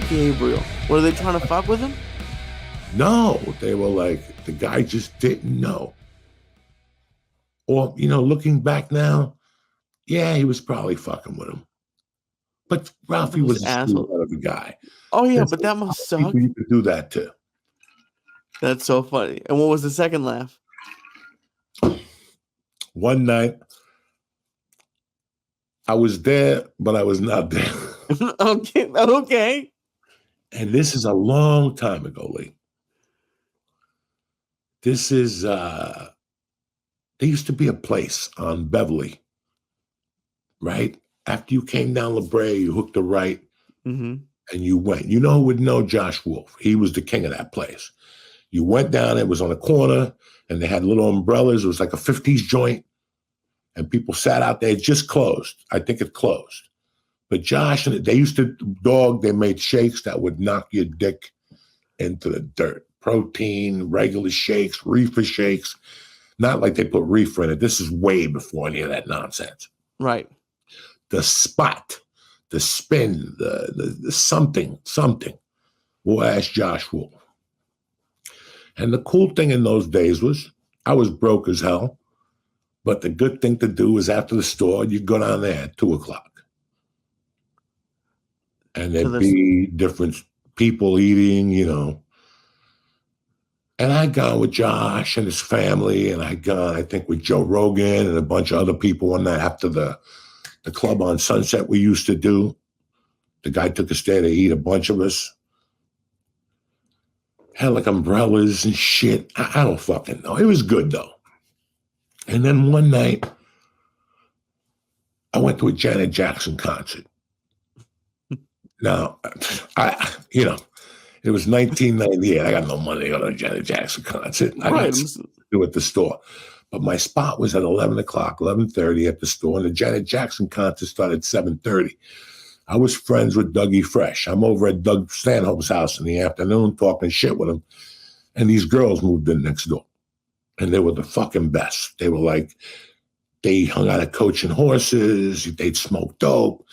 Gabriel? Were they trying to fuck with him? No, they were like, the guy just didn't know. Or, looking back now, yeah, he was probably fucking with him. But Ralphie was a asshole of a guy. Oh, yeah, but that must suck. You could do that too. That's so funny. And what was the second laugh? One night, I was there, but I was not there. Okay. And this is a long time ago, Lee. This is, there used to be a place on Beverly, right? After you came down La Brea, you hooked a right, and you went. You know who would know? Josh Wolf. He was the king of that place. You went down, it was on a corner, and they had little umbrellas. It was like a 50s joint, and people sat out there. It just closed. I think it closed. But Josh, and they used to they made shakes that would knock your dick into the dirt. Protein, regular shakes, reefer shakes. Not like they put reefer in it. This is way before any of that nonsense. Right. The spot, the spin, the something. We'll ask Josh Wolf. And the cool thing in those days was I was broke as hell, but the good thing to do was after the store, you'd go down there at 2:00. And there'd be different people eating, And I'd gone with Josh and his family, and I'd gone, I think, with Joe Rogan and a bunch of other people one night after the club on Sunset we used to do. The guy took us there to eat, a bunch of us. Had like umbrellas and shit. I don't fucking know. It was good, though. And then one night, I went to a Janet Jackson concert. Now, it was 1998. I got no money to go to a Janet Jackson concert. I got to do at the store. But my spot was at 11:00, 11:30 at the store, and the Janet Jackson concert started at 7:30. I was friends with Dougie Fresh. I'm over at Doug Stanhope's house in the afternoon talking shit with him, and these girls moved in next door. And they were the fucking best. They were like, they hung out at Coaching Horses, they'd smoke dope.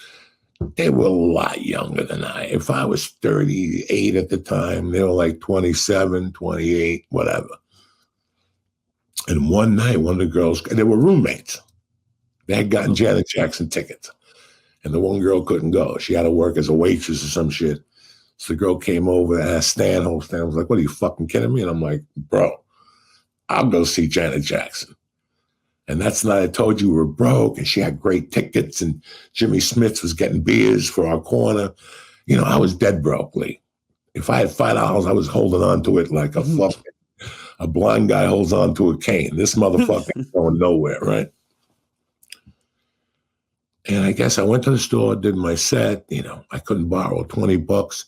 They were a lot younger than I. If I was 38 at the time, they were like 27, 28, whatever. And one night, one of the girls, they were roommates. They had gotten Janet Jackson tickets. And the one girl couldn't go. She had to work as a waitress or some shit. So the girl came over and asked Stanhope. Stan was like, what, are you fucking kidding me? And I'm like, bro, I'll go see Janet Jackson. And that's the night I told you we were broke, and she had great tickets, and Jimmy Smith was getting beers for our corner. I was dead broke, Lee. If I had $5, I was holding on to it like a blind guy holds on to a cane. This motherfucker ain't going nowhere, right? And I guess I went to the store, did my set. I couldn't borrow $20.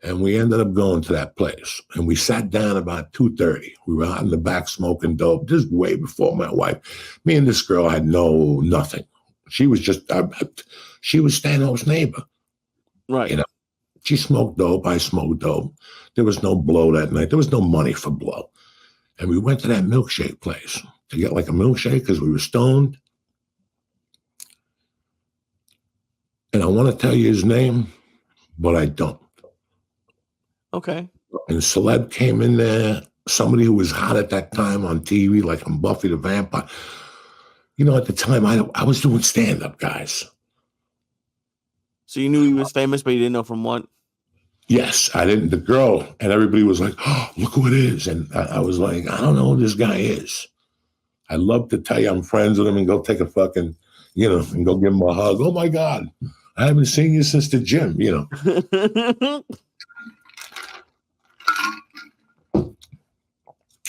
And we ended up going to that place. And we sat down about 2:30. We were out in the back smoking dope. This is way before my wife. Me and this girl had nothing. She was just, she was Stanhope's neighbor. Right. She smoked dope. I smoked dope. There was no blow that night. There was no money for blow. And we went to that milkshake place to get like a milkshake because we were stoned. And I want to tell you his name, but I don't. Okay. And celeb came in there, somebody who was hot at that time on TV, like on Buffy the Vampire. At the time, I was doing stand-up, guys. So you knew he was famous, but you didn't know from what? Yes, I didn't. The girl, and everybody was like, oh, look who it is. And I was like, I don't know who this guy is. I'd love to tell you I'm friends with him and go take a fucking, and go give him a hug. Oh, my God. I haven't seen you since the gym,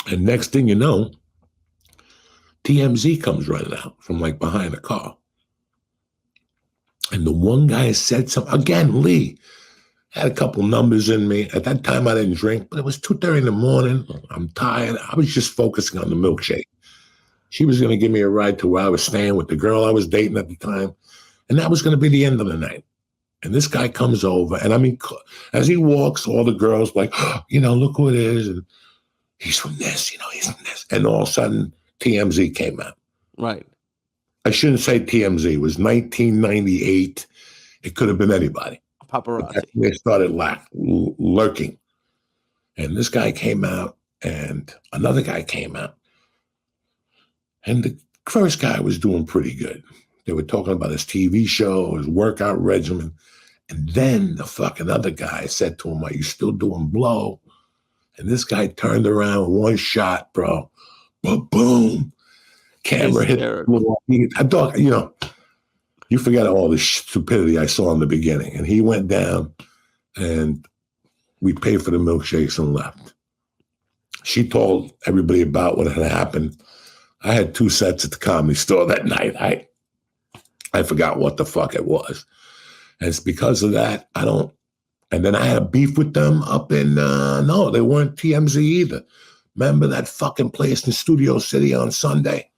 And next thing you know, TMZ comes running out from like behind a car. And the one guy said something, again, Lee, had a couple numbers in me. At that time, I didn't drink, but it was 2:30 in the morning. I'm tired. I was just focusing on the milkshake. She was going to give me a ride to where I was staying with the girl I was dating at the time. And that was going to be the end of the night. And this guy comes over. And I mean, as he walks, all the girls like, oh, look who it is. And he's from this, he's from this. And all of a sudden, TMZ came out. Right. I shouldn't say TMZ. It was 1998. It could have been anybody. Paparazzi. They started lurking. And this guy came out, and another guy came out. And the first guy was doing pretty good. They were talking about his TV show, his workout regimen. And then the fucking other guy said to him, "Are you still doing blow?" And this guy turned around, one shot, bro. Boom. Camera hit. I thought, you forget all the stupidity I saw in the beginning. And he went down, and we paid for the milkshakes and left. She told everybody about what had happened. I had 2 sets at the Comedy Store that night. I forgot what the fuck it was. And it's because of that, and then I had a beef with them up in, no, they weren't TMZ either. Remember that fucking place in Studio City on Sunday?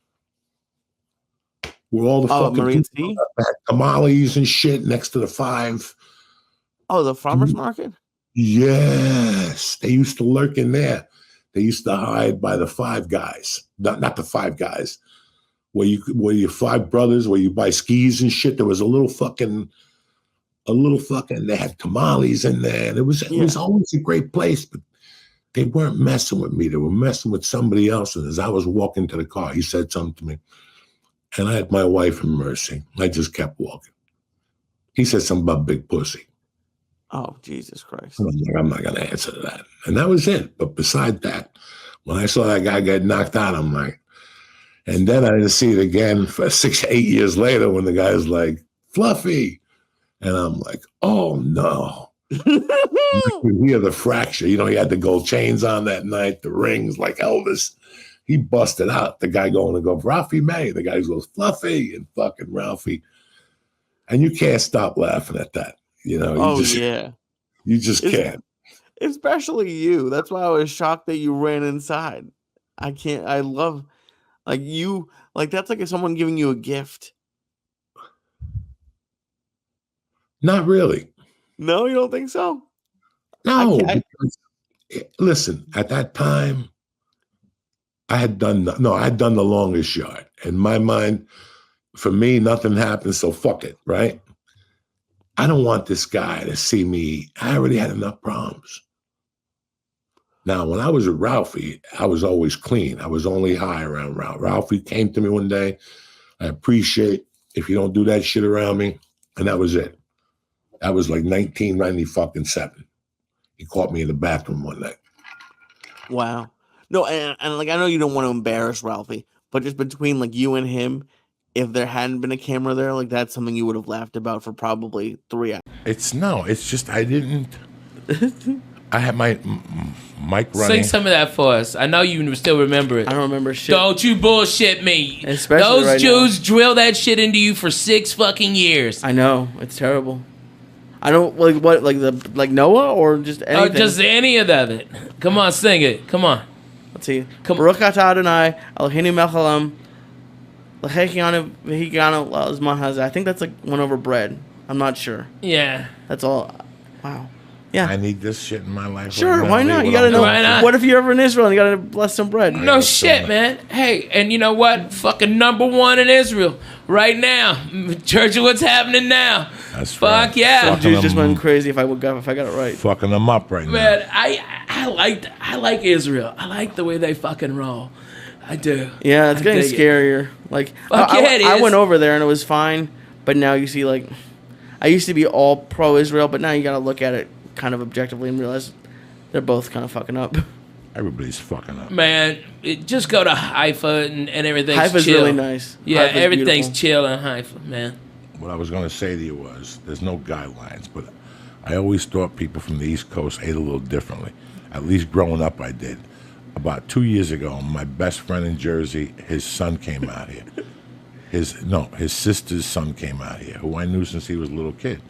Where all the fucking people had tamales and shit next to the 5. Oh, the farmer's market? Yes. They used to lurk in there. They used to hide by the 5 guys. Not the 5 guys. Where you 5 brothers, where you buy skis and shit. There was a little fucking, they had tamales in there. And it was always a great place, but they weren't messing with me. They were messing with somebody else. And as I was walking to the car, he said something to me. And I had my wife in mercy. I just kept walking. He said something about big pussy. Oh, Jesus Christ. I'm not going to answer to that. And that was it. But beside that, when I saw that guy get knocked out, I'm like, and then I didn't see it again for 6, 8 years later when the guy's like, Fluffy. And I'm like, oh no. You could hear the fracture. He had the gold chains on that night, the rings like Elvis. He busted out. The guy going to go, Ralphie May. The guy goes, Fluffy, and fucking Ralphie. And you can't stop laughing at that. You just can't. Especially you. That's why I was shocked that you ran inside. I love, you, that's like someone giving you a gift. Not really. No, you don't think so? No. Listen, at that time, I had done the longest yard. In my mind, for me, nothing happened, so fuck it, right? I don't want this guy to see me. I already had enough problems. Now, when I was with Ralphie, I was always clean. I was only high around Ralphie. Ralphie came to me one day. I appreciate if you don't do that shit around me. And that was it. That was like 1997. He caught me in the bathroom one night. Wow. No, and I know you don't want to embarrass Ralphie, but just between you and him, if there hadn't been a camera there, that's something you would have laughed about for probably 3 hours. It's just I didn't. I had my mic running. Sing some of that for us. I know you still remember it. I don't remember shit. Don't you bullshit me. Especially those right Jews now. drill that shit into you for 6 fucking years. I know. It's terrible. I don't like Noah or just anything. Oh, just any of that. Come on, sing it. Come on. Let's see. Baruch atah Adonai Eloheinu melech haolam l'cheikianu v'higanu l'zman hazeh. I think that's one over bread. I'm not sure. Yeah. That's all. Wow. Yeah. I need this shit in my life. Sure, right why not? You gotta know. Why not? What if you're ever in Israel and you gotta bless some bread? No shit, man. Hey, and you know what? Fucking #1 in Israel right now. Church of what's happening now. That's Fuck right. yeah. Some Jews just went crazy if I got it right. Fucking them up right Man, now. I like Israel. I like the way they fucking roll. I do. Yeah, it's getting scarier. I went over there and it was fine, but now you see I used to be all pro Israel, but now you gotta look at it kind of objectively and realize they're both kind of fucking up. Everybody's fucking up. Man, just go to Haifa and everything's Haifa's chill. really nice. Yeah, Haifa's everything's beautiful. chill in Haifa, man. What I was going to say to you was, there's no guidelines, but I always thought people from the East Coast ate a little differently. At least growing up, I did. About 2 years ago, my best friend in Jersey, his son came out here. His sister's son came out here, who I knew since he was a little kid.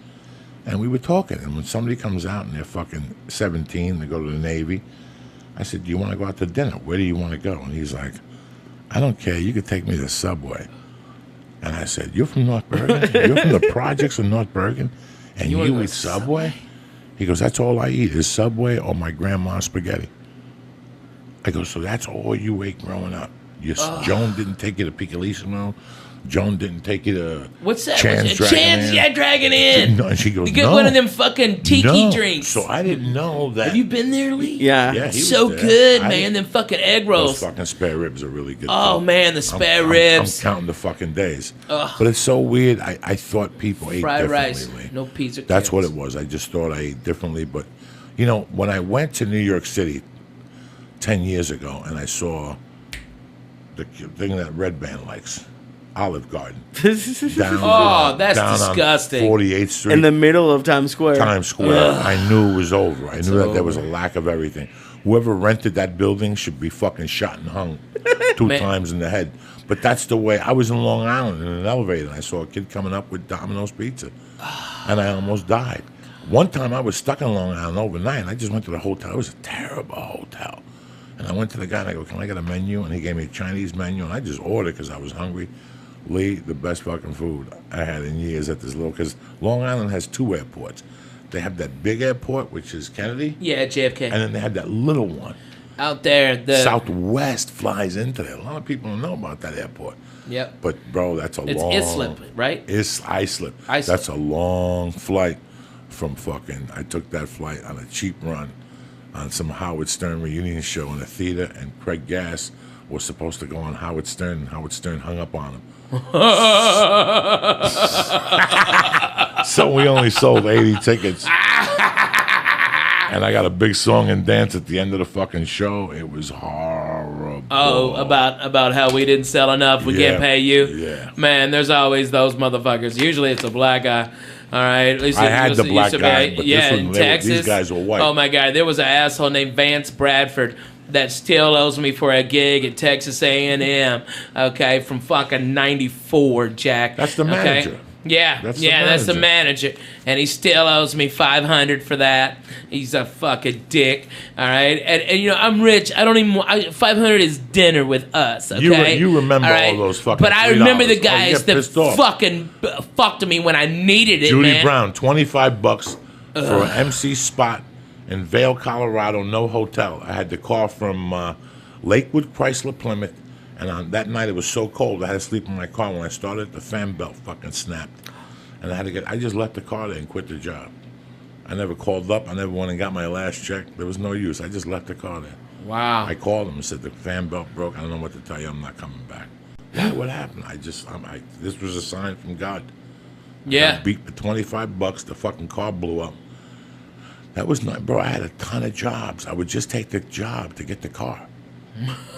And we were talking, and when somebody comes out and they're fucking 17, they go to the Navy, I said, do you want to go out to dinner? Where do you want to go? And he's like, I don't care. You could take me to Subway. And I said, you're from North Bergen? You're from the projects of North Bergen? And you eat Subway? He goes, that's all I eat is Subway or my grandma's spaghetti. I go, so that's all you ate growing up? Joan didn't take you to Piccolissimo. Joan didn't take you to what's that? Chan's Dragon Inn. No, and she goes, you get one of them fucking tiki drinks. So I didn't know that. Have you been there, Lee? Yeah. So good, man. Them fucking egg rolls. Those fucking spare ribs are really good. Oh, man, the spare ribs. I'm counting the fucking days. But it's so weird. I thought people ate fried differently. Rice, no pizza. That's what it was. I just thought I ate differently. But, when I went to New York City 10 years ago and I saw the thing that Red Band likes, Olive Garden. That's disgusting. On 48th Street. In the middle of Times Square. I knew it was over. I knew that there was a lack of everything. Whoever rented that building should be fucking shot and hung 2 times in the head. But that's the way. I was in Long Island in an elevator, and I saw a kid coming up with Domino's Pizza. And I almost died. One time I was stuck in Long Island overnight, and I just went to the hotel. It was a terrible hotel. And I went to the guy, and I go, can I get a menu? And he gave me a Chinese menu, and I just ordered because I was hungry. Lee, the best fucking food I had in years at this little, because Long Island has 2 airports. They have that big airport, which is Kennedy. Yeah, JFK. And then they have that little one. Out there. Southwest flies into there. A lot of people don't know about that airport. Yep. But, bro, that's it's Islip, right? Islip. That's a long flight from fucking, I took that flight on a cheap run on some Howard Stern reunion show in a theater, and Craig Gass was supposed to go on Howard Stern, and Howard Stern hung up on him. So we only sold 80 tickets. And I got a big song and dance at the end of the fucking show. It was horrible. Oh, about how we didn't sell enough, we can't pay you? Yeah. Man, there's always those motherfuckers. Usually it's a black guy. All right. At least I had the black guy, but in Texas. These guys were white. Oh, my God. There was an asshole named Vance Bradford that still owes me for a gig at Texas A&M, okay, from fucking 94, Jack. That's the manager. Okay? Yeah, that's the manager. And he still owes me $500 for that. He's a fucking dick, all right? And I'm rich. I don't even $500 is dinner with us, okay? You remember all those fucking But I remember the $3. guys that fucking fucked me when I needed it, Judy man. Brown, $25 for an MC spot in Vail, Colorado, no hotel. I had to call from Lakewood Chrysler Plymouth, and on that night it was so cold I had to sleep in my car. When I started, the fan belt fucking snapped, and I just left the car there and quit the job. I never called up. I never went and got my last check. There was no use. I just left the car there. Wow. I called them and said the fan belt broke. I don't know what to tell you. I'm not coming back. What happened? This was a sign from God. Yeah. I beat for $25. The fucking car blew up. That was not, bro. I had a ton of jobs. I would just take the job to get the car.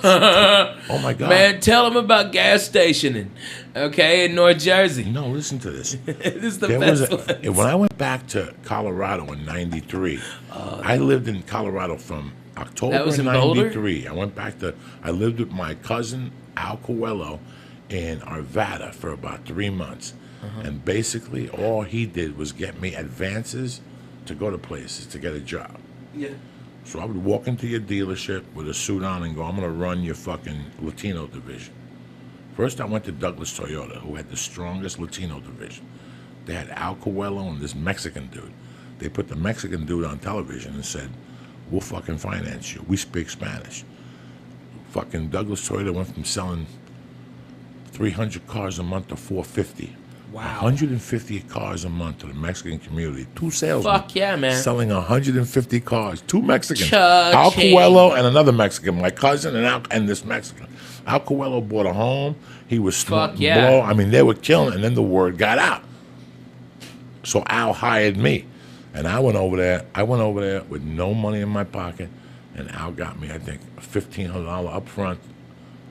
Oh my God, man! Tell them about gas stationing, okay, in North Jersey. No, listen to this. This is the best. When I went back to Colorado in '93, I lived in Colorado from October '93. I lived with my cousin Al Coelho in Arvada for about 3 months, and basically all he did was get me advances to go to places to get a job. Yeah. So I would walk into your dealership with a suit on and go, I'm going to run your fucking Latino division. First I went to Douglas Toyota, who had the strongest Latino division. They had Al Coelho and this Mexican dude. They put the Mexican dude on television and said, we'll fucking finance you. We speak Spanish. Fucking Douglas Toyota went from selling 300 cars a month to 450. Wow. 150 cars a month to the Mexican community. 2 salesmen. Fuck yeah, man. Selling 150 cars. 2 Mexicans. Al Coelho and another Mexican. My cousin and this Mexican. Al Coelho bought a home. He was smoking blow. I mean, they were killing it, and then the word got out. So Al hired me. And I went over there with no money in my pocket, and Al got me, I think, $1,500 up front,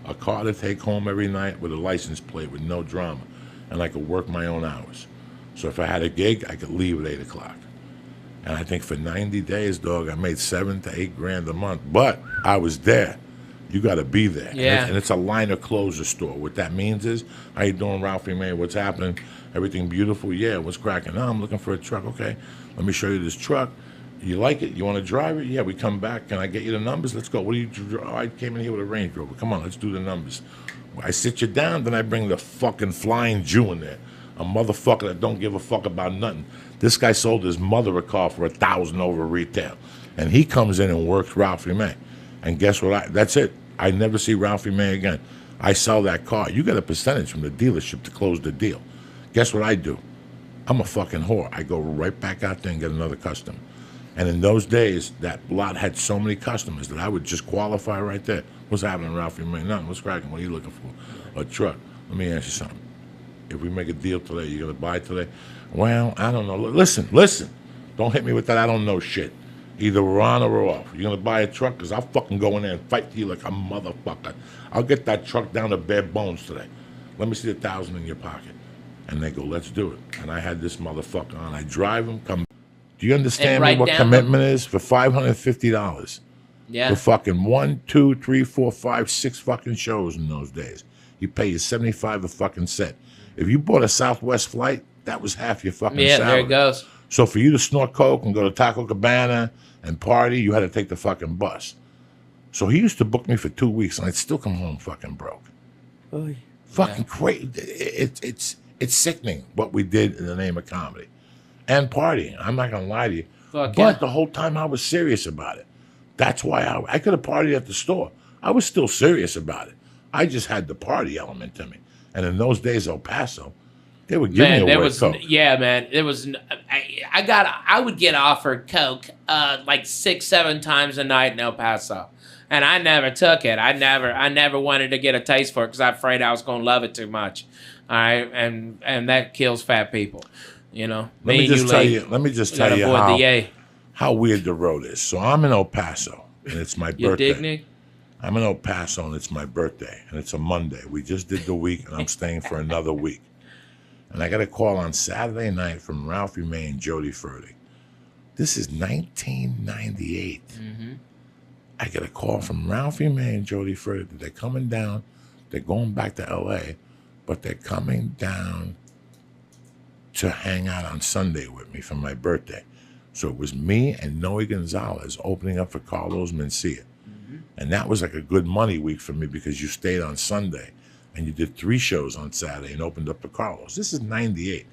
a car to take home every night with a license plate with no drama. And I could work my own hours. So if I had a gig, I could leave at 8 o'clock. And I think for 90 days, dog, I made $7 to $8 grand a month. But I was there. You got to be there. Yeah. And it's a liner closer store. What that means is, how you doing, Ralphie May? What's happening? Everything beautiful? Yeah, what's cracking? No, I'm looking for a truck. Okay, let me show you this truck. You like it? You want to drive it? Yeah, we come back. Can I get you the numbers? Let's go. What do you? Oh, I came in here with a Range Rover. Come on, let's do the numbers. I sit you down, then I bring the fucking flying Jew in there. A motherfucker that don't give a fuck about nothing. This guy sold his mother a car for $1,000 over retail. And he comes in and works Ralphie May. And guess what? That's it. I never see Ralphie May again. I sell that car. You get a percentage from the dealership to close the deal. Guess what I do? I'm a fucking whore. I go right back out there and get another customer. And in those days, that lot had so many customers that I would just qualify right there. What's happening, Ralphie May? Nothing. What's cracking? What are you looking for? A truck. Let me ask you something. If we make a deal today, you going to buy today? Well, I don't know. Listen. Don't hit me with that I don't know shit. Either we're on or we're off. You're going to buy a truck? Because I'll fucking go in there and fight you like a motherfucker. I'll get that truck down to bare bones today. Let me see the $1,000 in your pocket. And they go, let's do it. And I had this motherfucker on. I drive him, come. Do you understand what commitment is? For $550. Yeah. For fucking 1, 2, 3, 4, 5, 6 fucking shows in those days. You pay you $75 a fucking set. If you bought a Southwest flight, that was half your fucking salary. There it goes. So for you to snort coke and go to Taco Cabana and party, you had to take the fucking bus. So he used to book me for 2 weeks, and I'd still come home fucking broke. Oh, fucking crazy. It's sickening what we did in the name of comedy and partying. I'm not gonna lie to you, but the whole time I was serious about it. That's why I could have partied at the store. I was still serious about it. I just had the party element to me. And in those days, El Paso, they would give me away coke. Yeah, man. There was. I would get offered coke like 6-7 times a night in El Paso, and I never took it. I never wanted to get a taste for it because I'm afraid I was going to love it too much. All right, and that kills fat people. You know. Let me just tell you how weird the road is. So I'm in El Paso, and it's my birthday. You dig, Nick? I'm in El Paso, and it's my birthday, and it's a Monday. We just did the week, and I'm staying for another week. And I got a call on Saturday night from Ralphie May and Jody Furtick. This is 1998. Mm-hmm. I get a call from Ralphie May and Jody Furtick that they're coming down. They're going back to L.A., but they're coming down to hang out on Sunday with me for my birthday. So it was me and Noe Gonzalez opening up for Carlos Mencia. Mm-hmm. And that was like a good money week for me because you stayed on Sunday. And you did 3 shows on Saturday and opened up for Carlos. This is 98.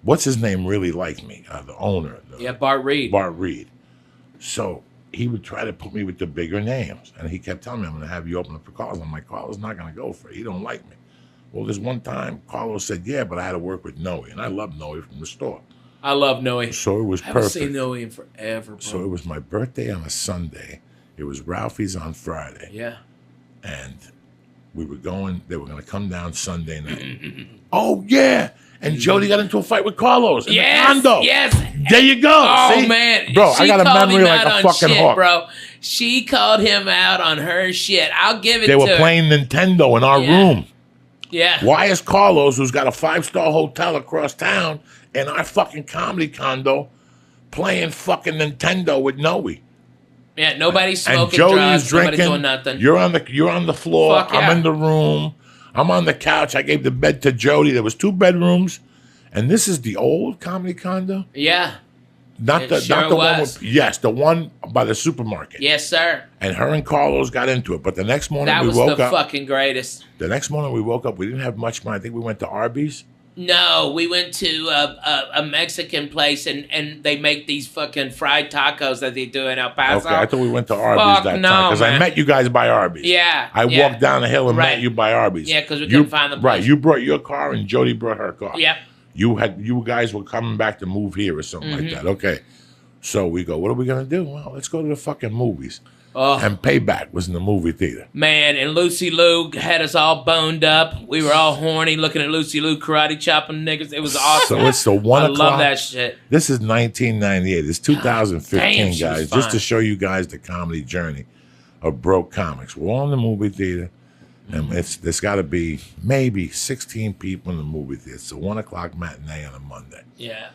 What's his name really liked me? The owner. Bart Reed. Bart Reed. So he would try to put me with the bigger names. And he kept telling me, I'm going to have you open up for Carlos. I'm like, Carlos not going to go for it. He don't like me. Well, there's one time Carlos said, yeah, but I had to work with Noe. And I love Noe from the store. I love Noe. So it was perfect. I haven't seen Noe in forever, bro. So it was my birthday on a Sunday. It was Ralphie's on Friday. Yeah. And they were going to come down Sunday night. Oh, yeah. And Jody got into a fight with Carlos in the condo. Yes. There you go. Oh, see? man. Bro, I got a memory like a fucking hawk. Bro. She called him out on her shit. I'll give it to her. They were playing Nintendo in our room. Yeah. Why is Carlos, who's got a 5-star hotel across town, in our fucking comedy condo, playing fucking Nintendo with Noe? Yeah, nobody's smoking and Jody's drugs. Drinking, nobody's doing nothing. You're on the floor. Fuck yeah. I'm in the room. I'm on the couch. I gave the bed to Jody. There was 2 bedrooms, and this is the old comedy condo. Yeah, not the one. The one by the supermarket. Yes, sir. And her and Carlos got into it. But the next morning that we woke up. That was the fucking greatest. The next morning we woke up. We didn't have much money. I think we went to Arby's. No, we went to a Mexican place, and they make these fucking fried tacos that they do in El Paso. Okay, I thought we went to Arby's that time because I met you guys by Arby's. Yeah, I walked down the hill and met you by Arby's. Yeah, because we couldn't find the place. Right, you brought your car and Jody brought her car. Yep. You guys were coming back to move here or something like that. Okay, so we go. What are we gonna do? Well, let's go to the fucking movies. And Payback was in the movie theater. Man, and Lucy Liu had us all boned up. We were all horny looking at Lucy Liu karate chopping niggas. It was awesome. So it's the 1 o'clock. I love that shit. This is 1998. It's 2015, guys. Just to show you guys the comedy journey of broke comics. We're all in the movie theater, and there's got to be maybe 16 people in the movie theater. It's a 1 o'clock matinee on a Monday. Yeah.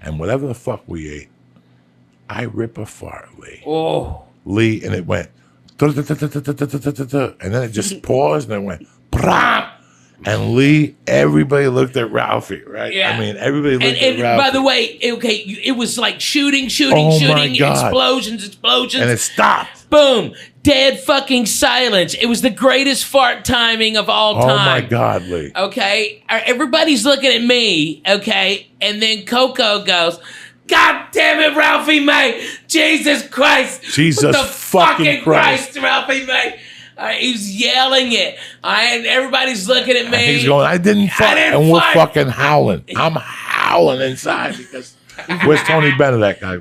And whatever the fuck we ate, I rip a fart, Lee. Oh. Lee, and it went, and then it just paused, and it went, brah! And Lee, everybody looked at Ralphie, right? Yeah. I mean, everybody looked at Ralphie. By the way, it was like shooting, explosions. And it stopped. Boom. Dead fucking silence. It was the greatest fart timing of all time. Oh, my God, Lee. Okay? Everybody's looking at me, okay? And then Coco goes, God damn it, Ralphie May! Jesus Christ! Jesus fucking Christ, Ralphie May! He's yelling it. All right, and everybody's looking at me. And he's going, I didn't fart. And we're fucking howling. I'm howling inside because where's Tony Bennett, that guy?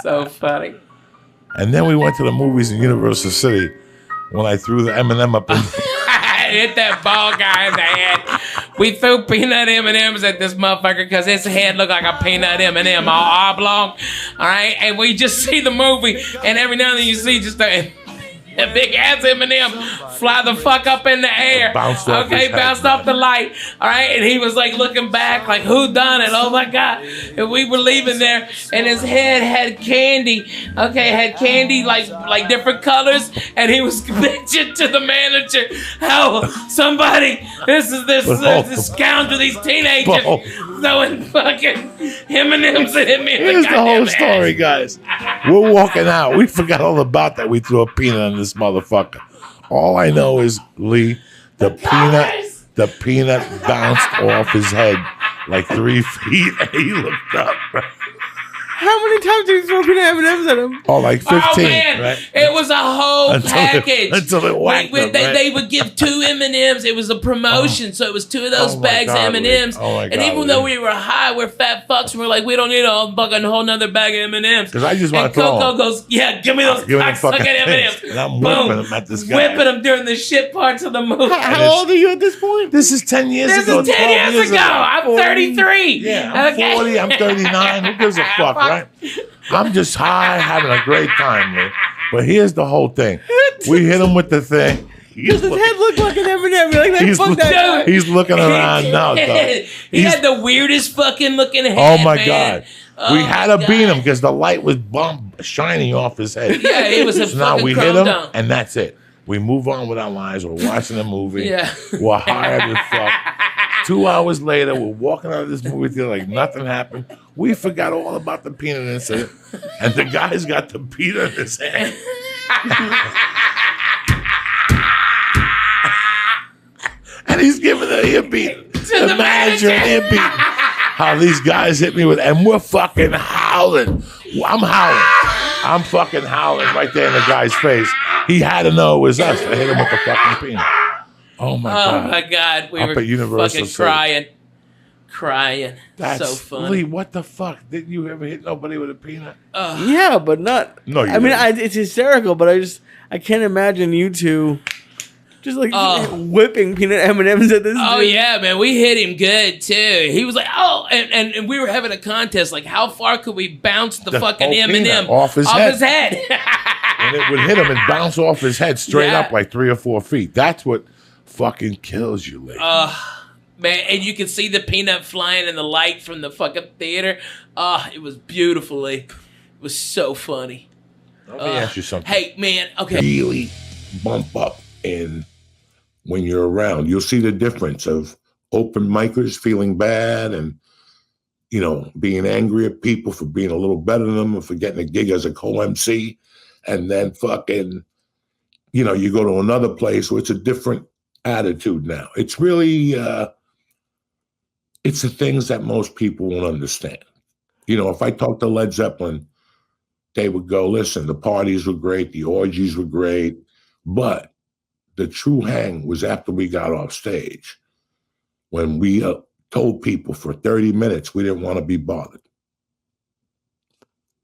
So funny. And then we went to the movies in Universal City when I threw the M&M up in hit that bald guy in the head. We threw peanut M&Ms at this motherfucker because his head looked like a peanut M&M, all oblong. All right, and we just see the movie, and every now and then you see just a big ass M&M fly the fuck up in the air. Bounced off the light. All right, and he was like looking back, like who done it? Oh my god! And we were leaving there, and his head had candy. Okay, had candy like different colors, and he was bitching to the manager, "How somebody? This scoundrel, these teenagers throwing fucking M&Ms at me." Here's the whole story, guys. We're walking out. We forgot all about that. We threw a peanut in this motherfucker. All I know is, Lee, the peanut bounced off his head like 3 feet, and he looked up. How many times did he throw peanut M&Ms at him? Oh, like 15. Oh, man. Right? It was a whole package. Until it whacked them, they would give 2 M&Ms. It was a promotion, so it was 2 of those bags of M&Ms. And even though we were high, we're fat fucks, and we're like, we don't need a fucking whole nother bag of M&Ms. Because I just want to throw Coco goes, yeah, give me those fucking M&Ms. And I'm whipping them at this guy. Whipping them during the shit parts of the movie. How old are you at this point? This is 10 years ago. This is 10 years ago. I'm 33. Yeah, I'm 40. I'm 39. Who gives a fuck, right? I'm just high, having a great time, man. But here's the whole thing. We hit him with the thing. Does his head look like an M&M? Like, he's looking around now. He had the weirdest fucking looking head. Oh my God. We had to beat him because the light was shining off his head. Yeah, he was a so now we hit him, and that's it. We move on with our lives. We're watching a movie. Yeah. We're high as fuck. 2 hours later, we're walking out of this movie theater like nothing happened. We forgot all about the peanut incident, and the guy's got the peanut in his hand. And he's giving an ear beat to the manager, an ear beat. How these guys hit me with, and we're fucking howling. I'm howling. I'm fucking howling right there in the guy's face. He had to know it was us to hit him with the fucking peanut. Oh my God. Oh my God. We were fucking crying. That's so funny. Lee, what the fuck? Didn't you ever hit nobody with a peanut? Yeah, but not. No, you I mean, it's hysterical, but I can't imagine you two just like whipping peanut M&Ms at this. Oh, yeah, man. We hit him good, too. He was like, oh, and we were having a contest. Like, how far could we bounce the fucking M&M off his head? And it would hit him and bounce off his head straight up like 3 or 4 feet. That's what fucking kills you, Lee. Man, and you can see the peanut flying in the light from the fucking theater. It was beautifully. It was so funny. Let me ask you something. Hey, man, okay. Really bump up in when you're around. You'll see the difference of open micers feeling bad and, you know, being angry at people for being a little better than them or for getting a gig as a co-MC. And then fucking, you know, you go to another place where it's a different attitude now. It's really, it's the things that most people won't understand. You know, if I talk to Led Zeppelin, they would go, listen, the parties were great, the orgies were great, but the true hang was after we got off stage, when we told people for 30 minutes we didn't want to be bothered.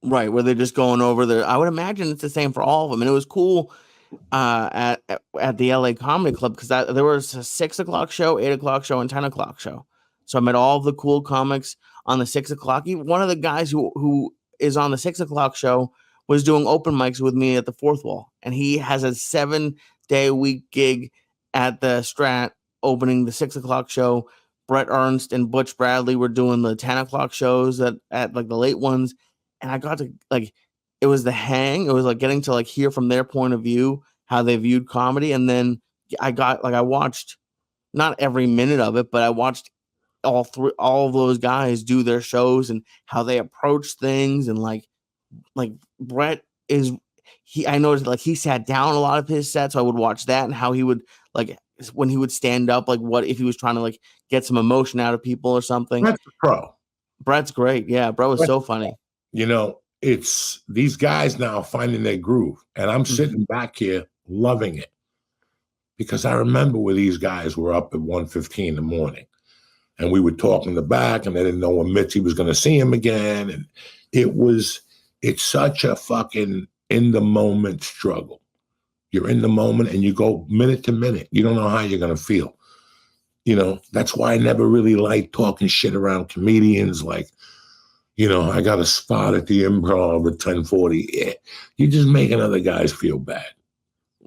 Right, where they're just going over there. I would imagine it's the same for all of them. And it was cool at the LA Comedy Club because there was a 6 o'clock show, 8 o'clock show, and 10 o'clock show. So I met all of the cool comics on the 6 o'clock. Even one of the guys who is on the 6 o'clock show was doing open mics with me at the Fourth Wall. And he has a 7-day-a-week gig at the Strat opening the 6 o'clock show. Brett Ernst and Butch Bradley were doing the 10 o'clock shows at like the late ones. And I got to like, it was the hang. It was like getting to like hear from their point of view, how they viewed comedy. And then I watched not every minute of it, but I watched all of those guys do their shows and how they approach things. And like Brett I noticed like he sat down a lot of his sets. So I would watch that and how he would like, when he would stand up, like what if he was trying to like get some emotion out of people or something. Brett's a pro. Brett's great. Yeah. Brett was so funny. You know, it's these guys now finding their groove. And I'm sitting back here loving it. Because I remember where these guys were up at 1:15 in the morning. And we would talk in the back, and they didn't know when Mitzi was going to see him again. And it's such a fucking in-the-moment struggle. You're in the moment, and you go minute to minute. You don't know how you're going to feel. You know, that's why I never really liked talking shit around comedians. Like, you know, I got a spot at the Improv at 10:40. Yeah, you're just making other guys feel bad.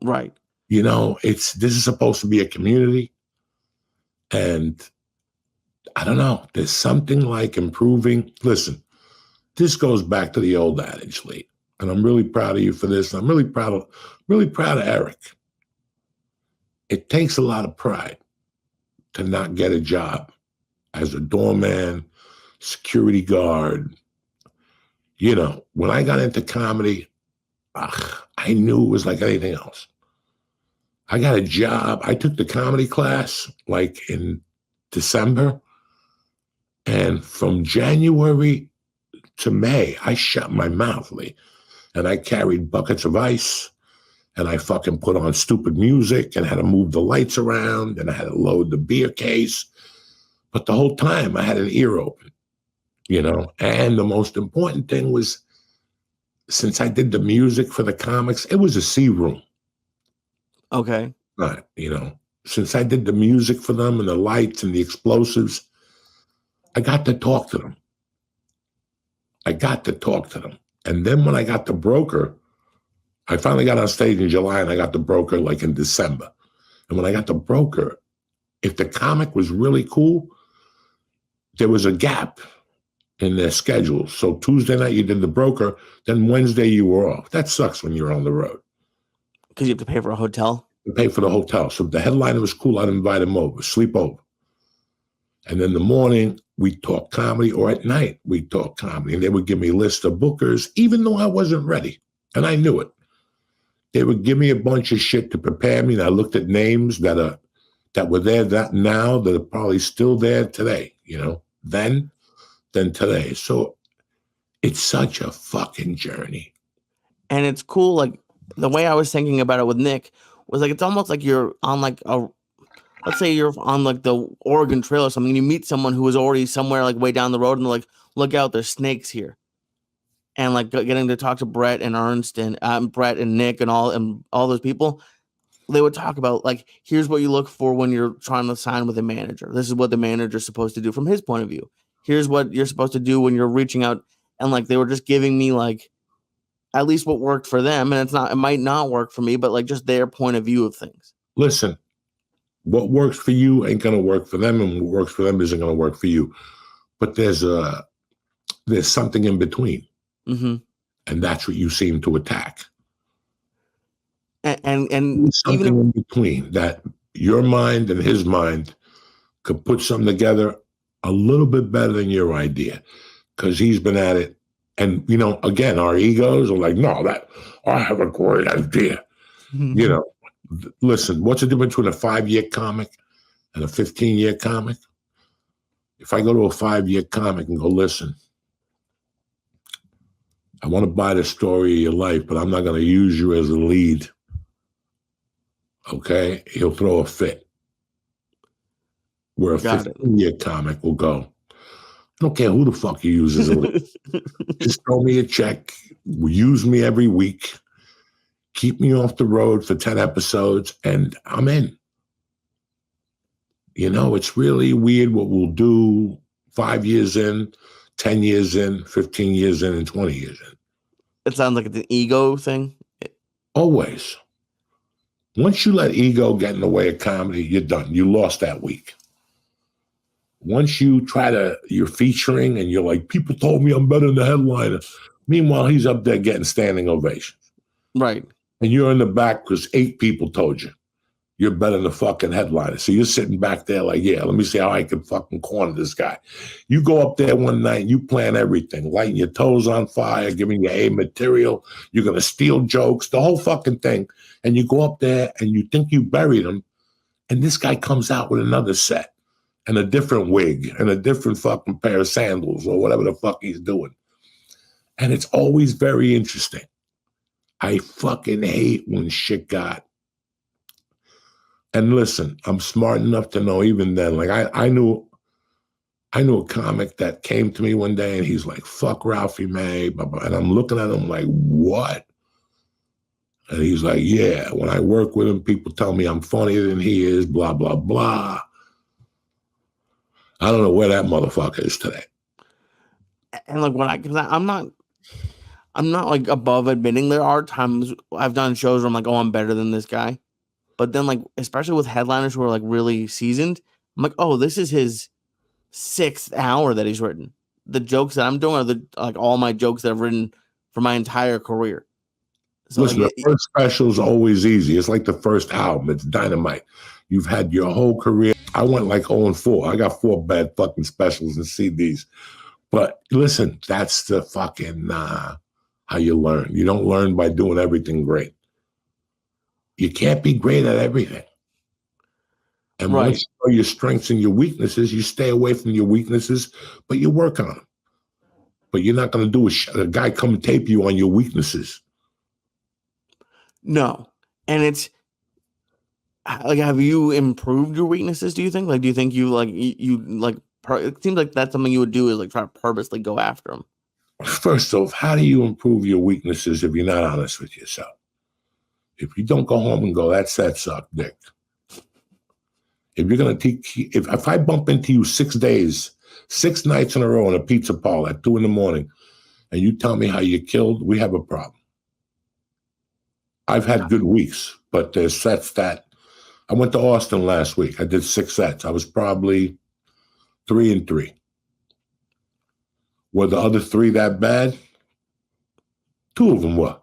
Right. You know, this is supposed to be a community. And I don't know, there's something like improving. Listen, this goes back to the old adage, Lee. And I'm really proud of you for this. I'm really proud of Eric. It takes a lot of pride to not get a job as a doorman, security guard. You know, when I got into comedy, I knew it was like anything else. I got a job. I took the comedy class like in December. And from January to May, I shut my mouth, Lee. And I carried buckets of ice. And I fucking put on stupid music and had to move the lights around. And I had to load the beer case. But the whole time I had an ear open, you know. And the most important thing was, since I did the music for the comics, it was a C room. Okay. Right. You know, since I did the music for them and the lights and the explosives, I got to talk to them. And then when I got the broker, I finally got on stage in July and I got the broker like in December. And when I got the broker, if the comic was really cool, there was a gap in their schedule. So Tuesday night you did the broker, then Wednesday you were off. That sucks when you're on the road. Because you have to pay for a hotel? You pay for the hotel. So if the headliner was cool, I'd invite him over, sleep over. And in the morning, we'd talk comedy, or at night, we'd talk comedy. And they would give me a list of bookers, even though I wasn't ready. And I knew it. They would give me a bunch of shit to prepare me. And I looked at names that were there that are probably still there today, you know, then today. So it's such a fucking journey. And it's cool, like, the way I was thinking about it with Nick was like, it's almost like you're on like let's say you're on like the Oregon Trail or something, and you meet someone who is already somewhere like way down the road, and they're like, look out, there's snakes here. And like getting to talk to Brett and Ernst and Brett and Nick and all those people, they would talk about like, here's what you look for when you're trying to sign with a manager. This is what the manager's supposed to do from his point of view. Here's what you're supposed to do when you're reaching out. And like, they were just giving me like, at least what worked for them. And it might not work for me, but like just their point of view of things. Listen, what works for you ain't going to work for them. And what works for them isn't going to work for you. But there's something in between. Mm-hmm. And that's what you seem to attack. And something in between that your mind and his mind could put something together a little bit better than your idea. Because he's been at it. And, you know, again, our egos are like, no, I have a great idea. Mm-hmm. You know, listen, what's the difference between a 5-year comic and a 15-year comic? If I go to a 5-year comic and go, listen, I want to buy the story of your life, but I'm not going to use you as a lead. Okay? He'll throw a fit. Where a 15-year comic will go, I don't care who the fuck you use as a lead. Just throw me a check. Use me every week. Keep me off the road for 10 episodes, and I'm in. You know, it's really weird what we'll do 5 years in, 10 years in, 15 years in, and 20 years in. It sounds like it's an ego thing. Always. Once you let ego get in the way of comedy, you're done. You lost that week. Once you you're featuring and you're like, people told me I'm better than the headliner. Meanwhile, he's up there getting standing ovations. Right. And you're in the back because 8 people told you you're better than the fucking headliner. So you're sitting back there like, yeah, let me see how I can fucking corner this guy. You go up there one night and you plan everything, lighting your toes on fire, giving your A material. You're going to steal jokes, the whole fucking thing. And you go up there and you think you buried him. And this guy comes out with another set and a different wig and a different fucking pair of sandals or whatever the fuck he's doing. And it's always very interesting. I fucking hate when shit got. And listen, I'm smart enough to know even then, like I knew a comic that came to me one day and he's like, fuck Ralphie May, blah, blah. And I'm looking at him like, what? And he's like, yeah, when I work with him, people tell me I'm funnier than he is, blah, blah, blah. I don't know where that motherfucker is today. And like because I'm not like above admitting there are times I've done shows where I'm like, oh, I'm better than this guy. But then like, especially with headliners who are like really seasoned, I'm like, oh, this is his 6th hour that he's written. The jokes that I'm doing are like all my jokes that I've written for my entire career. So listen, like, the first special is always easy. It's like the first album. It's dynamite. You've had your whole career. I went like 0-4. I got 4 bad fucking specials and CDs. But listen, that's the fucking how you learn. You don't learn by doing everything great. You can't be great at everything. And once you know your strengths and your weaknesses, you stay away from your weaknesses, but you work on them. But you're not going to do a guy come tape you on your weaknesses. No. And it's like, have you improved your weaknesses, do you think? Like, do you think it seems like that's something you would do is like try to purposely go after them. First off, how do you improve your weaknesses if you're not honest with yourself? If you don't go home and go, that sucked dick. If you're going to teach, if I bump into you 6 days, 6 nights in a row in a pizza parlor at 2 a.m, and you tell me how you killed, we have a problem. I've had good weeks, but there's sets that, I went to Austin last week. I did 6 sets. I was probably 3-3. Were the other 3 that bad? 2 of them were.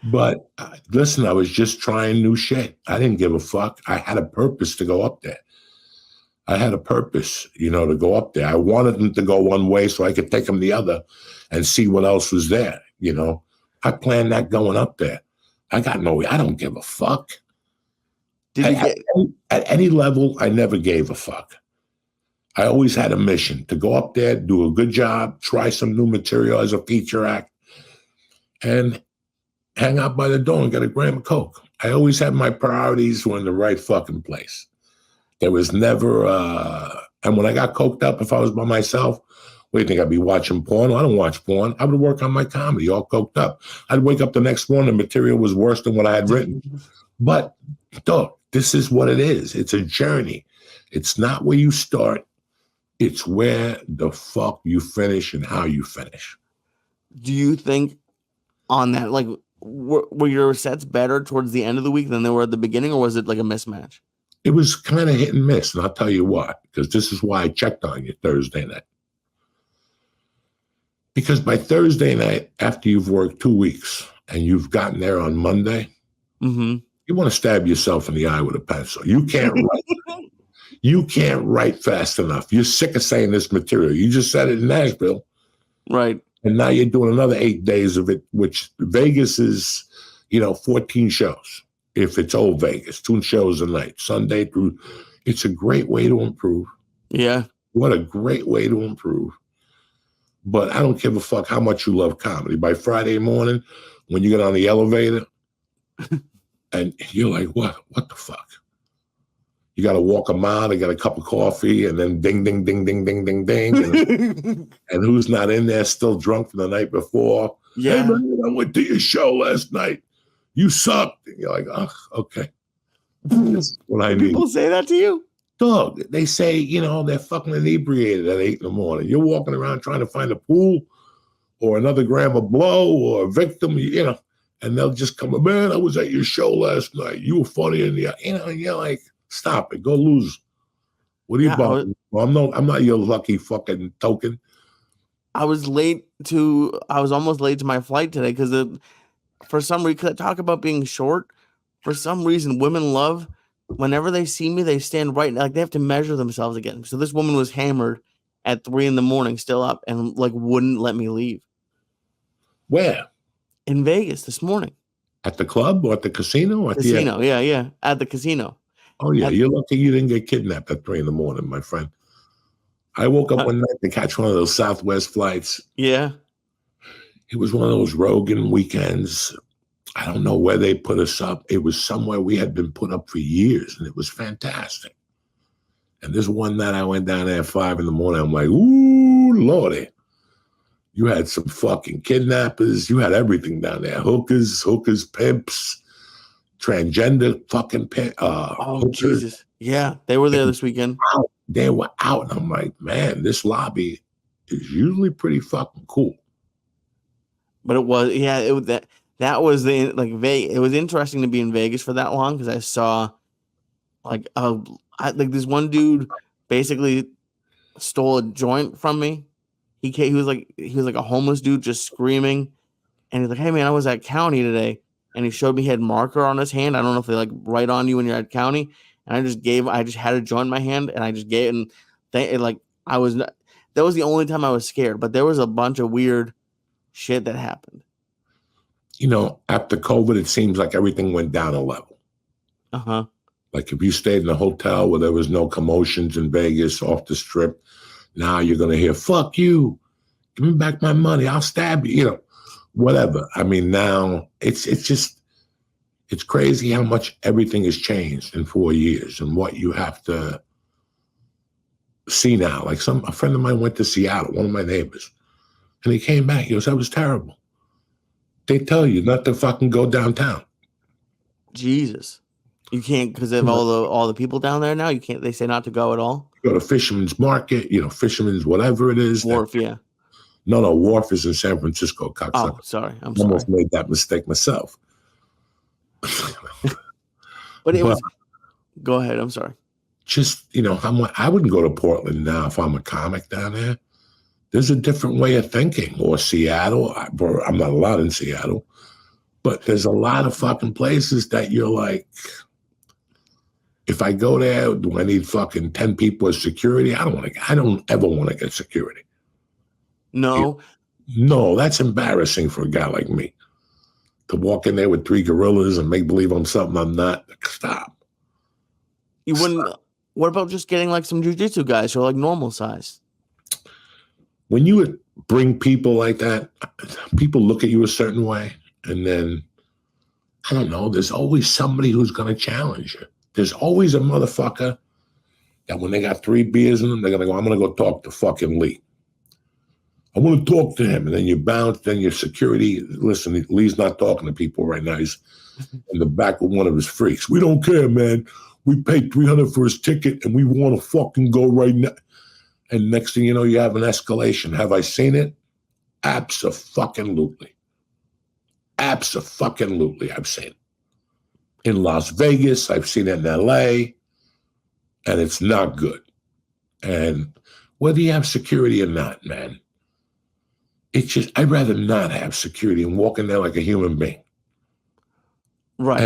But listen, I was just trying new shit. I didn't give a fuck. I had a purpose to go up there. I had a purpose, to go up there. I wanted them to go one way so I could take them the other and see what else was there, I planned that going up there. I don't give a fuck. At any level, I never gave a fuck. I always had a mission to go up there, do a good job, try some new material as a feature act, and hang out by the door and get a gram of coke. I always had my priorities were in the right fucking place. There was never, and when I got coked up, if I was by myself, what do you think, I'd be watching porn? I don't watch porn. I would work on my comedy all coked up. I'd wake up the next morning, the material was worse than what I had written. But, dog, this is what it is. It's a journey. It's not where you start. It's where the fuck you finish and how you finish. Do you think on that, like, were your sets better towards the end of the week than they were at the beginning, or was it like a mismatch? It was kind of hit and miss, and I'll tell you what, because this is why I checked on you Thursday night. Because by Thursday night, after you've worked 2 weeks and you've gotten there on Monday, you want to stab yourself in the eye with a pencil. You can't write. You can't write fast enough. You're sick of saying this material. You just said it in Nashville. Right. And now you're doing another 8 days of it, which Vegas is, 14 shows. If it's old Vegas, 2 shows a night, Sunday through. It's a great way to improve. Yeah. What a great way to improve. But I don't give a fuck how much you love comedy. By Friday morning, when you get on the elevator and you're like, what the fuck? You got to walk a mile to get a cup of coffee and then ding, ding, ding, ding, ding, ding, ding. And who's not in there still drunk from the night before? Yeah. Hey, man, I went to your show last night. You sucked. And you're like, oh, okay. That's what I need. People say that to you? Dog, they say, they're fucking inebriated at 8 a.m. You're walking around trying to find a pool or another gram of blow or a victim, and they'll just come, man, I was at your show last night. You were funny in the, and you're like, stop it, go lose. What are you about? I'm not your lucky fucking token. I was almost late to my flight today because for some reason, I talk about being short. For some reason, women love whenever they see me, they stand right, like they have to measure themselves again. So this woman was hammered at 3 a.m, still up, and like wouldn't let me leave. Where? In Vegas this morning. At the club or at the casino? Casino, yeah. At the casino. Oh, yeah. You're lucky you didn't get kidnapped at 3 a.m, my friend. I woke up one night to catch one of those Southwest flights. Yeah. It was one of those Rogan weekends. I don't know where they put us up. It was somewhere we had been put up for years, and it was fantastic. And this one night I went down there at 5 a.m. I'm like, ooh, Lordy. You had some fucking kidnappers. You had everything down there. Hookers, pimps, transgender fucking hookers. Jesus. Yeah, they were there this weekend. They were out. And I'm like, man, this lobby is usually pretty fucking cool. But it was, that was the, like, it was interesting to be in Vegas for that long because I saw, like this one dude basically stole a joint from me. He was like a homeless dude just screaming, and he's like, "Hey man, I was at county today," and he showed me he had marker on his hand. I don't know if they like write on you when you're at county, and I just had a joint in my hand, and I just gave it, and that was the only time I was scared. But there was a bunch of weird shit that happened. You know, after COVID, it seems like everything went down a level. Like if you stayed in a hotel where there was no commotions in Vegas off the strip, now you're going to hear, fuck you, give me back my money, I'll stab you, you know, whatever. I mean, now it's crazy how much everything has changed in 4 years and what you have to see now. Like a friend of mine went to Seattle, one of my neighbors, and he came back. He goes, that was terrible. They tell you not to fucking go downtown. Jesus. You can't, because of all the people down there now, you can't, they say not to go at all? Go to Fisherman's Market, you know, Fisherman's whatever it is. Wharf, yeah. No, Wharf is in San Francisco, cocksucker. Oh, sorry. I'm sorry. Almost made that mistake myself. But it was, go ahead, I'm sorry. Just, you know, I wouldn't go to Portland now if I'm a comic down there. There's a different way of thinking. Or Seattle. I'm not allowed in Seattle. But there's a lot of fucking places that you're like, if I go there, do I need fucking 10 people as security? I don't ever want to get security. No. No, that's embarrassing for a guy like me. To walk in there with 3 gorillas and make believe I'm something I'm not. Stop. You wouldn't. Stop. What about just getting like some jiu-jitsu guys who are like normal size? When you would bring people like that, people look at you a certain way. And then, I don't know, there's always somebody who's going to challenge you. There's always a motherfucker that when they got 3 beers in them, they're going to go, I'm going to go talk to fucking Lee. I want to talk to him. And then you bounce, then your security, listen, Lee's not talking to people right now. He's in the back with one of his freaks. We don't care, man. We paid $300 for his ticket and we want to fucking go right now. And next thing you know, you have an escalation. Have I seen it? Abso-fucking-lutely. Abso-fucking-lutely, I've seen it. In Las Vegas, I've seen it in LA, and it's not good. And whether you have security or not, man, it's just, I'd rather not have security and walk in there like a human being. Right.